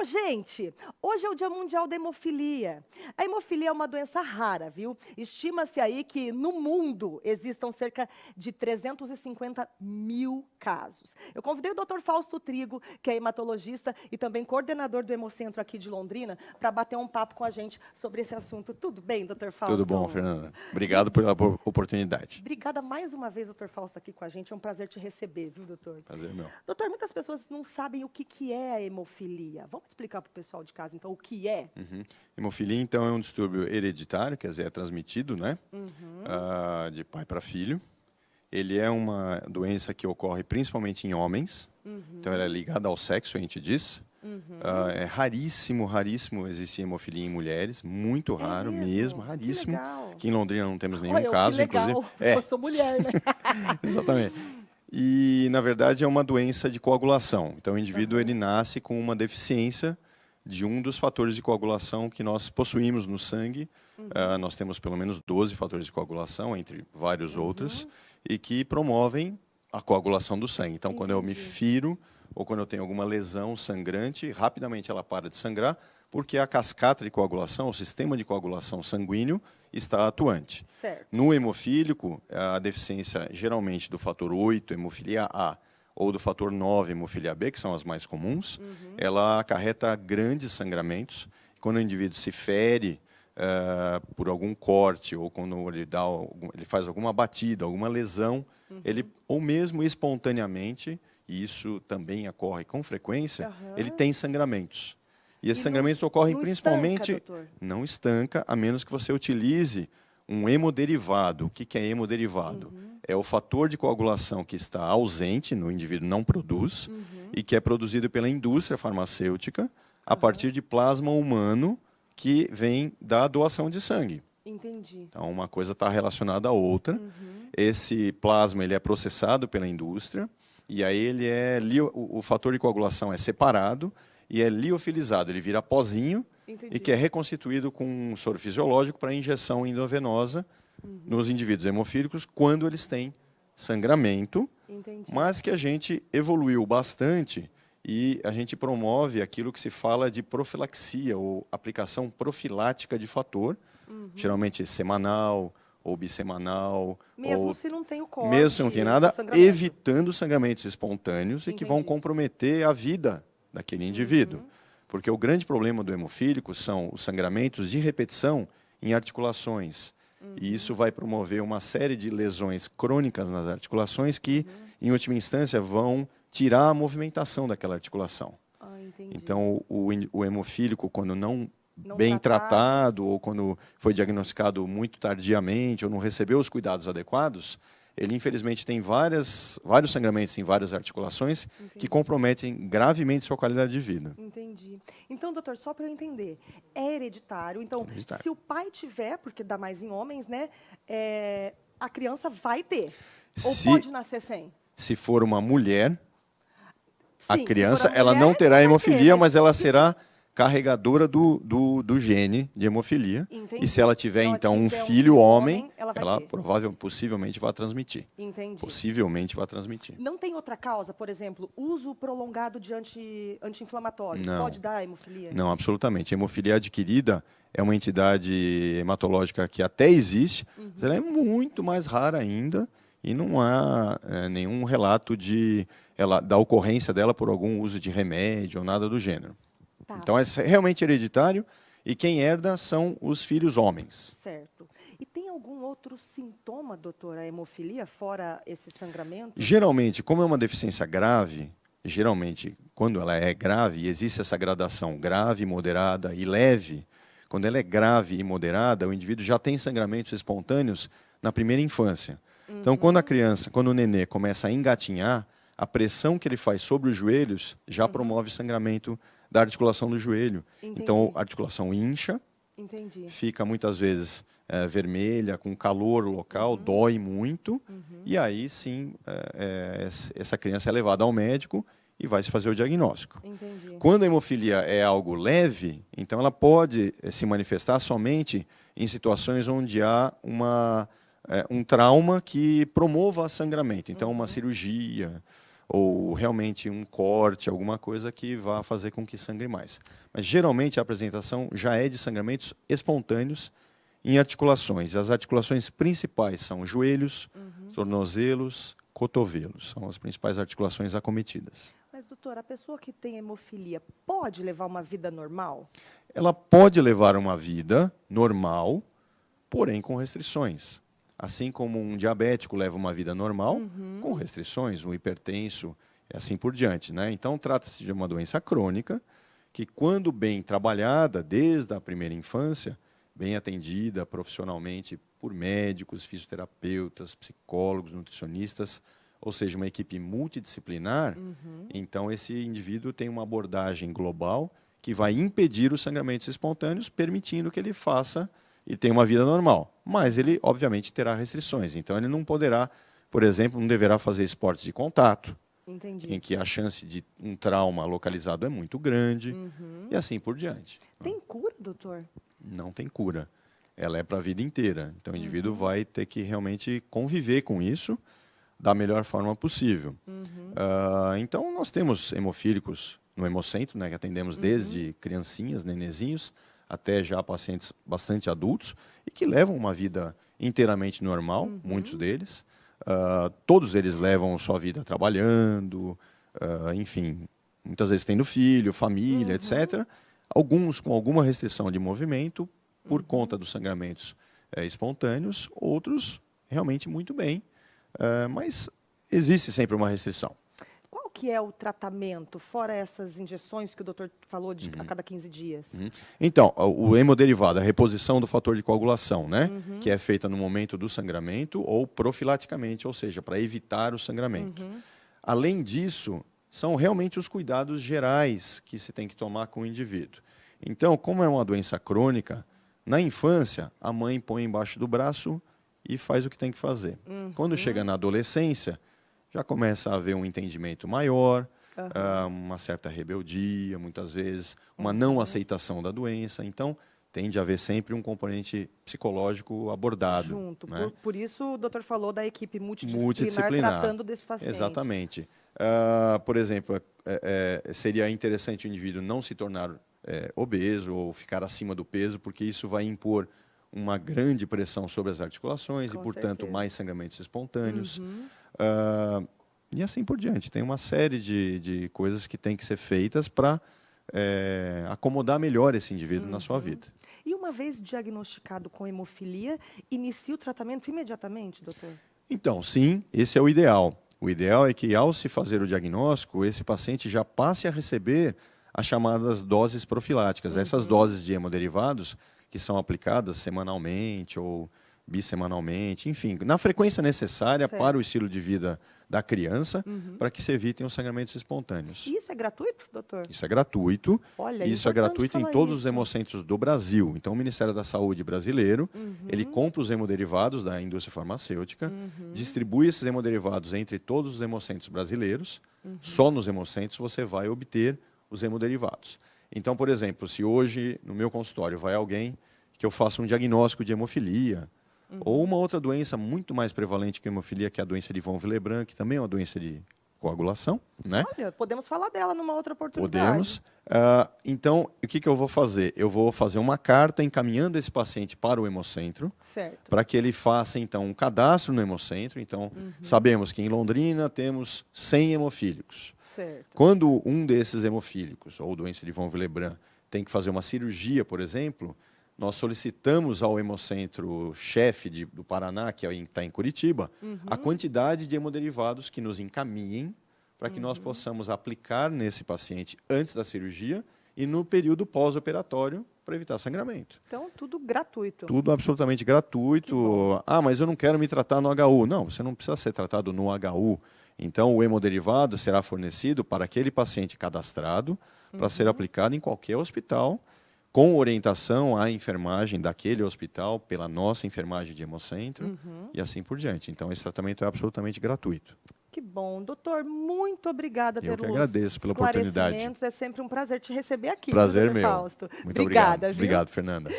Gente, hoje é o Dia Mundial da Hemofilia. A hemofilia é uma doença rara, viu? Estima-se aí que no mundo existam cerca de 350 mil casos. Eu convidei o Dr. Fausto Trigo, que é hematologista e também coordenador do Hemocentro aqui de Londrina, para bater um papo com a gente sobre esse assunto. Tudo bem, Dr. Tudo Fausto? bom, Fernanda. Obrigado pela oportunidade. Obrigada mais uma vez, Dr. Fausto, aqui com a gente. É um prazer te receber, viu, doutor? Prazer meu. Doutor, muitas pessoas não sabem o que é a hemofilia. Vamos explicar para o pessoal de casa, então, o que é? Hemofilia, então, é um distúrbio hereditário, quer dizer, é transmitido, né? De pai para filho. Ele é uma doença que ocorre principalmente em homens. Então, ela é ligada ao sexo, a gente diz. É raríssimo, raríssimo existir hemofilia em mulheres. Muito raro mesmo, Que raríssimo. legal. Aqui em Londrina não temos nenhum Olha, caso, que legal. inclusive. Eu sou mulher, né? Exatamente. E, na verdade, é uma doença de coagulação. Então, o indivíduo ele nasce com uma deficiência de um dos fatores de coagulação que nós possuímos no sangue. Nós temos pelo menos 12 fatores de coagulação, entre vários outros, e que promovem a coagulação do sangue. Então, quando eu me firo ou quando eu tenho alguma lesão sangrante, rapidamente ela para de sangrar, porque a cascata de coagulação, o sistema de coagulação sanguíneo, está atuante. Certo. No hemofílico, a deficiência geralmente do fator 8, hemofilia A, ou do fator 9, hemofilia B, que são as mais comuns, ela acarreta grandes sangramentos. Quando o indivíduo se fere por algum corte, ou quando ele faz alguma batida, alguma lesão, ele, ou mesmo espontaneamente, e isso também ocorre com frequência, ele tem sangramentos. E esses sangramentos ocorrem não principalmente... estanca, doutor? Não estanca, a menos que você utilize um hemoderivado. O que é hemoderivado? É o fator de coagulação que está ausente, no indivíduo não produz, e que é produzido pela indústria farmacêutica a partir de plasma humano que vem da doação de sangue. Entendi. Então, uma coisa está relacionada à outra. Esse plasma ele é processado pela indústria, e aí o fator de coagulação é separado e é liofilizado, ele vira pozinho. Entendi. E que é reconstituído com um soro fisiológico para injeção endovenosa nos indivíduos hemofílicos quando eles têm sangramento, mas que a gente evoluiu bastante e a gente promove aquilo que se fala de profilaxia ou aplicação profilática de fator, geralmente semanal ou bissemanal. Mesmo ou, se não tem o corte, mesmo se não tem nada, o sangramento. evitando sangramentos espontâneos e que vão comprometer a vida daquele indivíduo. Porque o grande problema do hemofílico são os sangramentos de repetição em articulações. E isso vai promover uma série de lesões crônicas nas articulações que, em última instância, vão tirar a movimentação daquela articulação. Então, o hemofílico, quando não bem tratado, ou quando foi diagnosticado muito tardiamente, ou não recebeu os cuidados adequados, ele, infelizmente, tem vários sangramentos em várias articulações que comprometem gravemente sua qualidade de vida. Entendi. Então, doutor, só para eu entender, é hereditário. Então, se o pai tiver, porque dá mais em homens, né, a criança vai ter. Ou pode nascer sem? Se for uma mulher, a Sim, criança se for ela mulher, não terá vai ter, hemofilia, mas ela será carregadora do gene de hemofilia. Entendi. E se ela tiver, Se ela então, um tiver filho homem, ela vai ela ter. possivelmente vai transmitir. Entendi. Possivelmente vai transmitir. Não tem outra causa, por exemplo, uso prolongado de anti-inflamatórios? Não. Pode dar hemofilia? Não, absolutamente. A hemofilia adquirida é uma entidade hematológica que até existe, mas ela é muito mais rara ainda e não há nenhum relato da ocorrência dela por algum uso de remédio ou nada do gênero. Tá. Então, é realmente hereditário e quem herda são os filhos homens. Certo. E tem algum outro sintoma, doutora, a hemofilia, fora esse sangramento? Geralmente, como é uma deficiência grave, geralmente, quando ela é grave, e existe essa gradação grave, moderada e leve, quando ela é grave e moderada, o indivíduo já tem sangramentos espontâneos na primeira infância. Então, quando o nenê começa a engatinhar, a pressão que ele faz sobre os joelhos já promove sangramento da articulação do joelho. Entendi. Então, a articulação incha, fica muitas vezes vermelha, com calor local, dói muito, e aí sim essa criança é levada ao médico e vai se fazer o diagnóstico. Entendi. Quando a hemofilia é algo leve, então ela pode se manifestar somente em situações onde há um trauma que promova sangramento. Então, uma cirurgia, ou realmente um corte, alguma coisa que vá fazer com que sangre mais. Mas geralmente a apresentação já é de sangramentos espontâneos em articulações. As articulações principais são joelhos, tornozelos, cotovelos. São as principais articulações acometidas. Mas, doutor, a pessoa que tem hemofilia pode levar uma vida normal? Ela pode levar uma vida normal, porém com restrições. Assim como um diabético leva uma vida normal, com restrições, um hipertenso e assim por diante, né? Então, trata-se de uma doença crônica que, quando bem trabalhada desde a primeira infância, bem atendida profissionalmente por médicos, fisioterapeutas, psicólogos, nutricionistas, ou seja, uma equipe multidisciplinar, então esse indivíduo tem uma abordagem global que vai impedir os sangramentos espontâneos, permitindo que ele faça e tenha uma vida normal. Mas ele, obviamente, terá restrições. Então, ele não poderá, por exemplo, não deverá fazer esportes de contato, Entendi. em que a chance de um trauma localizado é muito grande, e assim por diante. Tem cura, doutor? Não tem cura. Ela é para a vida inteira. Então, o indivíduo vai ter que realmente conviver com isso da melhor forma possível. Então, nós temos hemofílicos no Hemocentro, né, que atendemos desde criancinhas, nenezinhos, até já pacientes bastante adultos, e que levam uma vida inteiramente normal, muitos deles. Todos eles levam sua vida trabalhando, enfim, muitas vezes tendo filho, família, etc. Alguns com alguma restrição de movimento, por conta dos sangramentos espontâneos, outros realmente muito bem, mas existe sempre uma restrição. Qual que é o tratamento, fora essas injeções que o doutor falou de a cada 15 dias? Então, o hemodderivado, a reposição do fator de coagulação, né, que é feita no momento do sangramento ou profilaticamente, ou seja, para evitar o sangramento. Além disso, são realmente os cuidados gerais que se tem que tomar com o indivíduo. Então, como é uma doença crônica, na infância, a mãe põe embaixo do braço e faz o que tem que fazer. Quando chega na adolescência, já começa a haver um entendimento maior, uma certa rebeldia, muitas vezes, uma não aceitação da doença. Então, tende a haver sempre um componente psicológico abordado. Junto. Né? Por isso o doutor falou da equipe multidisciplinar tratando desse paciente. Exatamente. Por exemplo, seria interessante o indivíduo não se tornar obeso ou ficar acima do peso, porque isso vai impor uma grande pressão sobre as articulações e, portanto, mais sangramentos espontâneos. E assim por diante. Tem uma série de coisas que têm que ser feitas para acomodar melhor esse indivíduo na sua vida. E uma vez diagnosticado com hemofilia, inicia o tratamento imediatamente, doutor? Então, sim, esse é o ideal. O ideal é que, ao se fazer o diagnóstico, esse paciente já passe a receber as chamadas doses profiláticas. Essas doses de hemoderivados que são aplicadas semanalmente ou bissemanalmente, enfim, na frequência necessária para o estilo de vida da criança, para que se evitem os sangramentos espontâneos. E isso é gratuito, doutor? Isso é gratuito. Olha, isso é gratuito em todos os hemocentros do Brasil. Então, o Ministério da Saúde brasileiro, ele compra os hemoderivados da indústria farmacêutica, distribui esses hemoderivados entre todos os hemocentros brasileiros. Só nos hemocentros você vai obter os hemoderivados. Então, por exemplo, se hoje no meu consultório vai alguém que eu faça um diagnóstico de hemofilia, ou uma outra doença muito mais prevalente que a hemofilia, que é a doença de von Willebrand, que também é uma doença de coagulação, né? Olha, podemos falar dela numa outra oportunidade. Podemos. Então, o que eu vou fazer? Eu vou fazer uma carta encaminhando esse paciente para o hemocentro, para que ele faça, então, um cadastro no hemocentro. Então, sabemos que em Londrina temos 100 hemofílicos. Certo. Quando um desses hemofílicos, ou doença de von Willebrand, tem que fazer uma cirurgia, por exemplo, nós solicitamos ao hemocentro-chefe do Paraná, que está em Curitiba, a quantidade de hemoderivados que nos encaminhem para que nós possamos aplicar nesse paciente antes da cirurgia e no período pós-operatório para evitar sangramento. Então, tudo gratuito. Tudo absolutamente gratuito. Mas eu não quero me tratar no HU. Não, você não precisa ser tratado no HU. Então, o hemoderivado será fornecido para aquele paciente cadastrado para ser aplicado em qualquer hospital, com orientação à enfermagem daquele hospital, pela nossa enfermagem de hemocentro, e assim por diante. Então, esse tratamento é absolutamente gratuito. Que bom. Doutor, muito obrigada pelos Eu que agradeço pela oportunidade. É sempre um prazer te receber aqui. Prazer meu. Fausto. Muito Obrigada, obrigado. Viu? Obrigado, Fernanda.